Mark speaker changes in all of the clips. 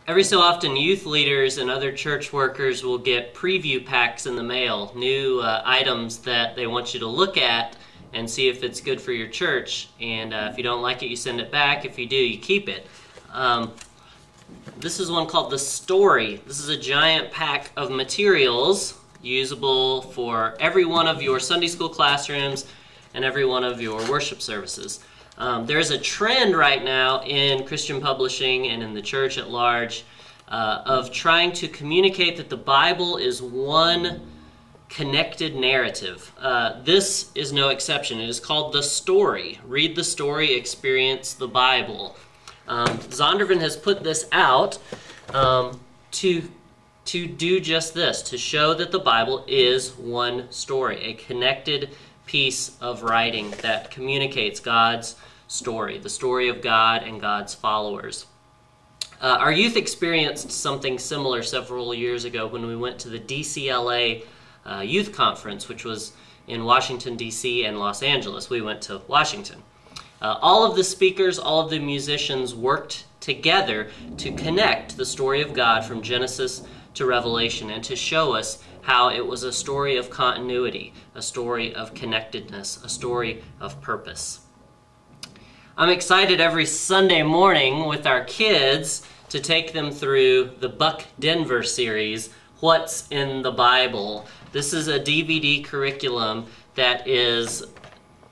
Speaker 1: Every so often, youth leaders and other church workers will get preview packs in the mail, new items that they want you to look at and see if it's good for your church. And if you don't like it, you send it back. If you do, you keep it. This is one called The Story. This is a giant pack of materials usable for every one of your Sunday school classrooms and every one of your worship services. There's a trend right now in Christian publishing and in the church at large of trying to communicate that the Bible is one connected narrative. This is no exception. It is called The Story. Read the story, experience the Bible. Zondervan has put this out to do just this, to show that the Bible is one story, a connected piece of writing that communicates God's story, the story of God and God's followers. Our youth experienced something similar several years ago when we went to the DCLA Youth Conference, which was in Washington, D.C. and Los Angeles. We went to Washington. All of the speakers, all of the musicians worked together to connect the story of God from Genesis to Revelation and to show us how it was a story of continuity, a story of connectedness, a story of purpose. I'm excited every Sunday morning with our kids to take them through the Buck Denver series, What's in the Bible? This is a DVD curriculum that is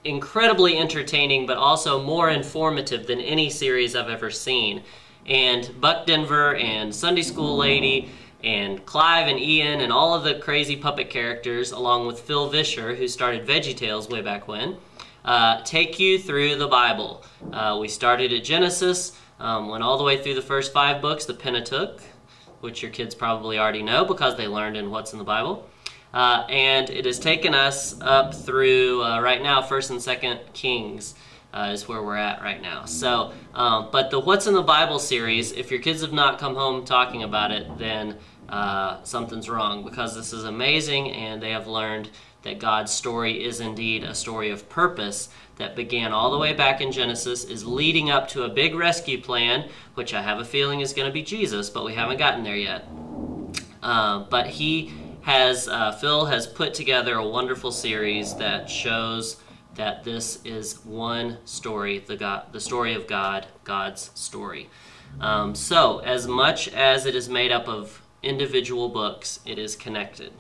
Speaker 1: incredibly entertaining, but also more informative than any series I've ever seen. And Buck Denver and Sunday School Lady and Clive and Ian and all of the crazy puppet characters, along with Phil Vischer, who started VeggieTales way back when, take you through the Bible. We started at Genesis, went all the way through the first 5 books, the Pentateuch, which your kids probably already know because they learned in What's in the Bible. And it has taken us up through, right now, 1st and 2nd Kings is where we're at right now. So, but the What's in the Bible series, if your kids have not come home talking about it, then something's wrong, because this is amazing and they have learned that God's story is indeed a story of purpose that began all the way back in Genesis, is leading up to a big rescue plan, which I have a feeling is going to be Jesus, but we haven't gotten there yet. But Phil has put together a wonderful series that shows that this is one story, the story of God, God's story. So, as much as it is made up of individual books, it is connected.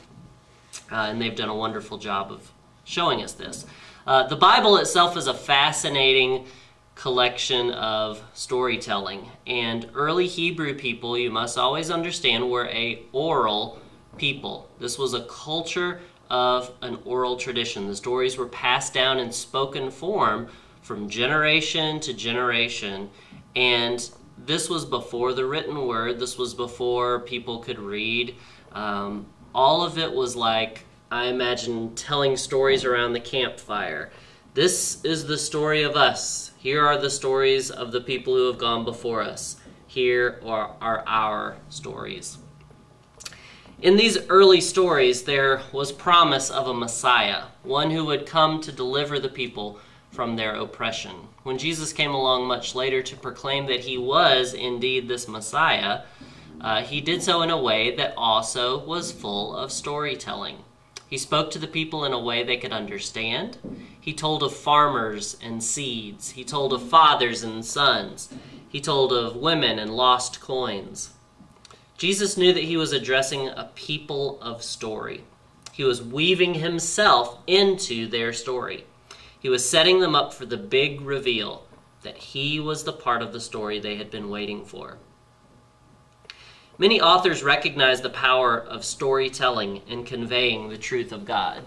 Speaker 1: And they've done a wonderful job of showing us this. The Bible itself is a fascinating collection of storytelling. And early Hebrew people, you must always understand, were an oral people. This was a culture of an oral tradition. The stories were passed down in spoken form from generation to generation. And this was before the written word. This was before people could read. All of it was like, I imagine, telling stories around the campfire. This is the story of us. Here are the stories of the people who have gone before us. Here are our stories. In these early stories, there was promise of a Messiah, one who would come to deliver the people from their oppression. When Jesus came along much later to proclaim that he was indeed this Messiah, he did so in a way that also was full of storytelling. He spoke to the people in a way they could understand. He told of farmers and seeds. He told of fathers and sons. He told of women and lost coins. Jesus knew that he was addressing a people of story. He was weaving himself into their story. He was setting them up for the big reveal that he was the part of the story they had been waiting for. Many authors recognize the power of storytelling in conveying the truth of God.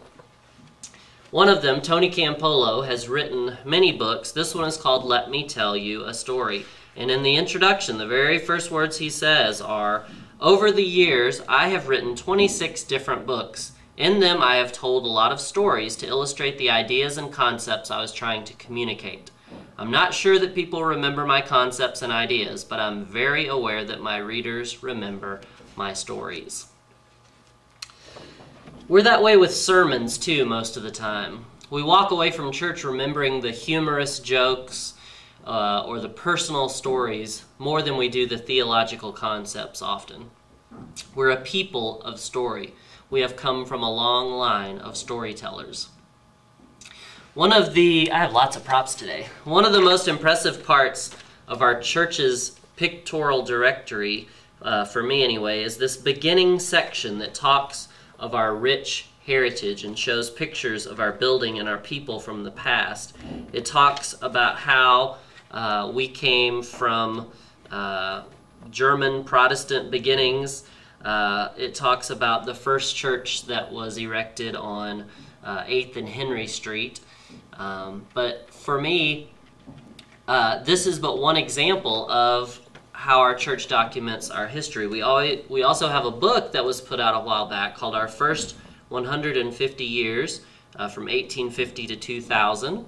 Speaker 1: One of them, Tony Campolo, has written many books. This one is called Let Me Tell You a Story. And in the introduction, the very first words he says are, "Over the years, I have written 26 different books. In them, I have told a lot of stories to illustrate the ideas and concepts I was trying to communicate. I'm not sure that people remember my concepts and ideas, but I'm very aware that my readers remember my stories." We're that way with sermons, too, most of the time. We walk away from church remembering the humorous jokes, or the personal stories more than we do the theological concepts often. We're a people of story. We have come from a long line of storytellers. I have lots of props today. One of the most impressive parts of our church's pictorial directory, for me anyway, is this beginning section that talks of our rich heritage and shows pictures of our building and our people from the past. It talks about how we came from German Protestant beginnings. It talks about the first church that was erected on 8th and Henry Street. But for me, this is but one example of how our church documents our history. We also have a book that was put out a while back called Our First 150 Years, from 1850 to 2000.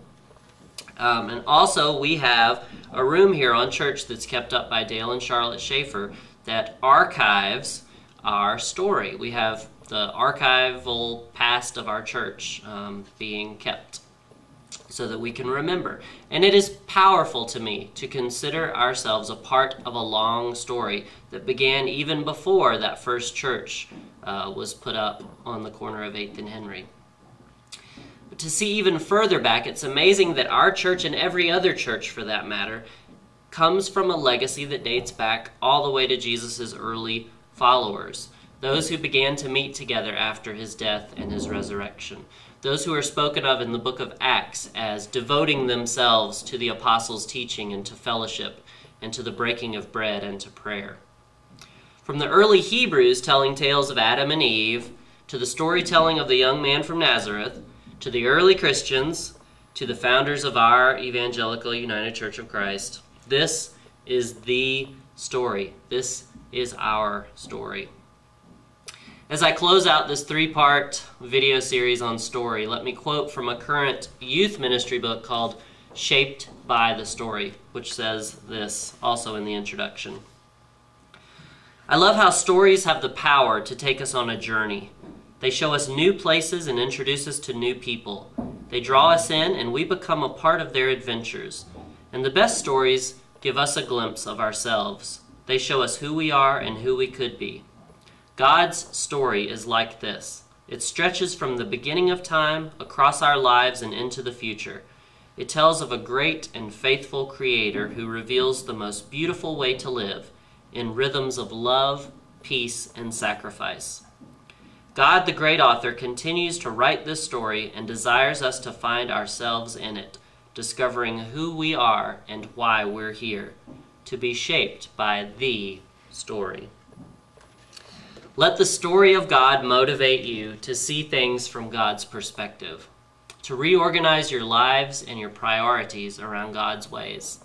Speaker 1: And also we have a room here on church that's kept up by Dale and Charlotte Schaefer that archives our story. We have the archival past of our church being kept so that we can remember. And it is powerful to me to consider ourselves a part of a long story that began even before that first church was put up on the corner of 8th and Henry. But to see even further back, it's amazing that our church, and every other church for that matter, comes from a legacy that dates back all the way to Jesus' early followers, those who began to meet together after his death and his resurrection. Those who are spoken of in the book of Acts as devoting themselves to the apostles' teaching and to fellowship and to the breaking of bread and to prayer. From the early Hebrews telling tales of Adam and Eve, to the storytelling of the young man from Nazareth, to the early Christians, to the founders of our Evangelical United Church of Christ, this is the story. This is our story. As I close out this three-part video series on story, let me quote from a current youth ministry book called Shaped by the Story, which says this also in the introduction. I love how stories have the power to take us on a journey. They show us new places and introduce us to new people. They draw us in and we become a part of their adventures. And the best stories give us a glimpse of ourselves. They show us who we are and who we could be. God's story is like this. It stretches from the beginning of time across our lives and into the future. It tells of a great and faithful Creator who reveals the most beautiful way to live in rhythms of love, peace, and sacrifice. God, the great author, continues to write this story and desires us to find ourselves in it, discovering who we are and why we're here, to be shaped by the story. Let the story of God motivate you to see things from God's perspective, to reorganize your lives and your priorities around God's ways.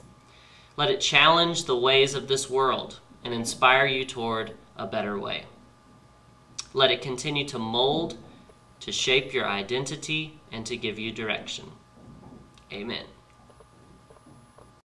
Speaker 1: Let it challenge the ways of this world and inspire you toward a better way. Let it continue to mold, to shape your identity, and to give you direction. Amen.